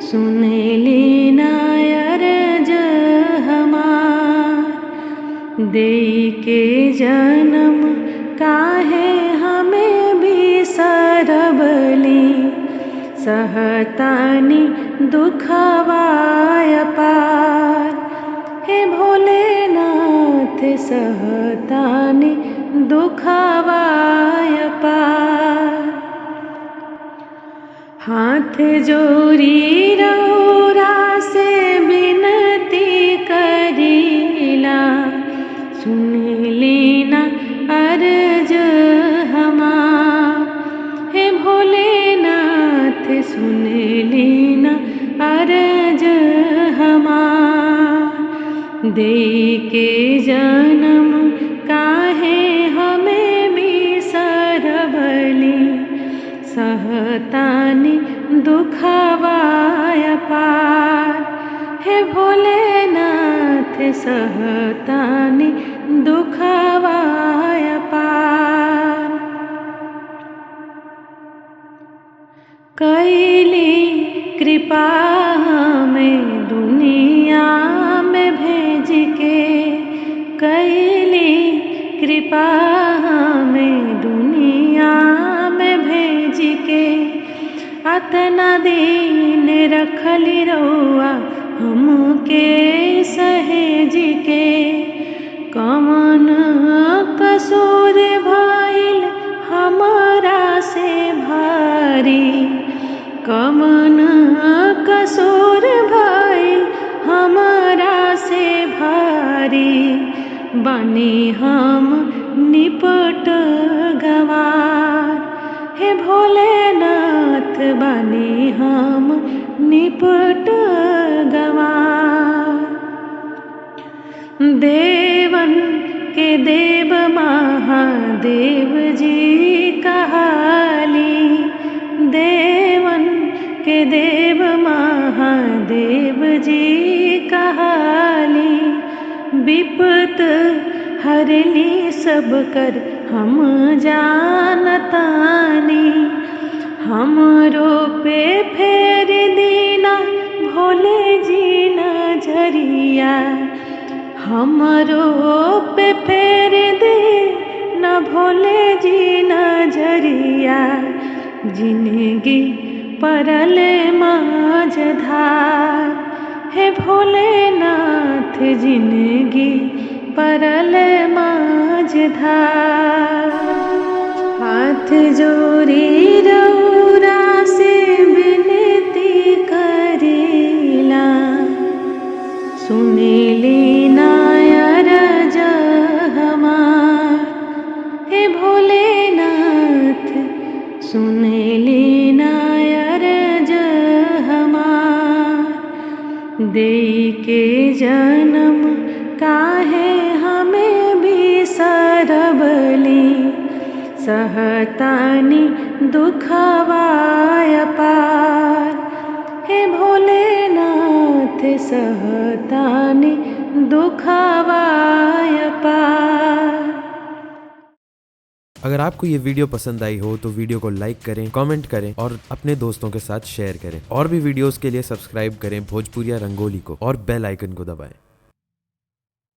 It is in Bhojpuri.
सुन लेना अरज हमार। देई के जन्म काहे हमें बिसरबली, सहतानी दुखवाय पार। हे भोलेनाथ सहतानी दुखवाय पार। हाथ जोड़ी रौरा से विनती करीला, सुन लेना अर्ज हमार। हे भोलेनाथ सुन लेना अर्ज हमार। देई के जन्म काहे हमें बिसरबली, सहतानी दुखवाय पार। हे भोलेनाथ सहतानी दुखवाय पार। कैली कृपा हमें दुनिया में भेज के, कैली कृपा हमें दुनिया में भेज के। अतना दिन रखली रउआ हमके सहेज के, कमन कसूर भइल हमरा से भारी, कमन कसूर भइल हमरा से भारी। बनी हम निपट गवार, हे भोलेनाथ बनी हम निपट गवार। देवन के देव महादेव जी कहाली, देवन के देव महादेव जी कहाली। विपत हरली सब कर हम जानतानी, हमरो पे फेर दीना भोले जी नजरिया, हमरो पे फेर दे न भोले जी नजरिया। जिंदगी परल माझधार, हे भोलेनाथ जिंदगी परल माझधार। हाथ जोड़ी रौरा से विनती करीला, सुन लेना अरज हमार। हे भोलेनाथ सुन लेना अरज हमार। देई के जन्म काहे हमें बिसरबली, सहतानी दुखवाय पार। हे भोलेनाथ सहतानी दुखवाय पार। अगर आपको ये वीडियो पसंद आई हो तो वीडियो को लाइक करें, कमेंट करें और अपने दोस्तों के साथ शेयर करें। और भी वीडियोस के लिए सब्सक्राइब करें भोजपुरिया रंगोली को और बेल आइकन को दबाएं।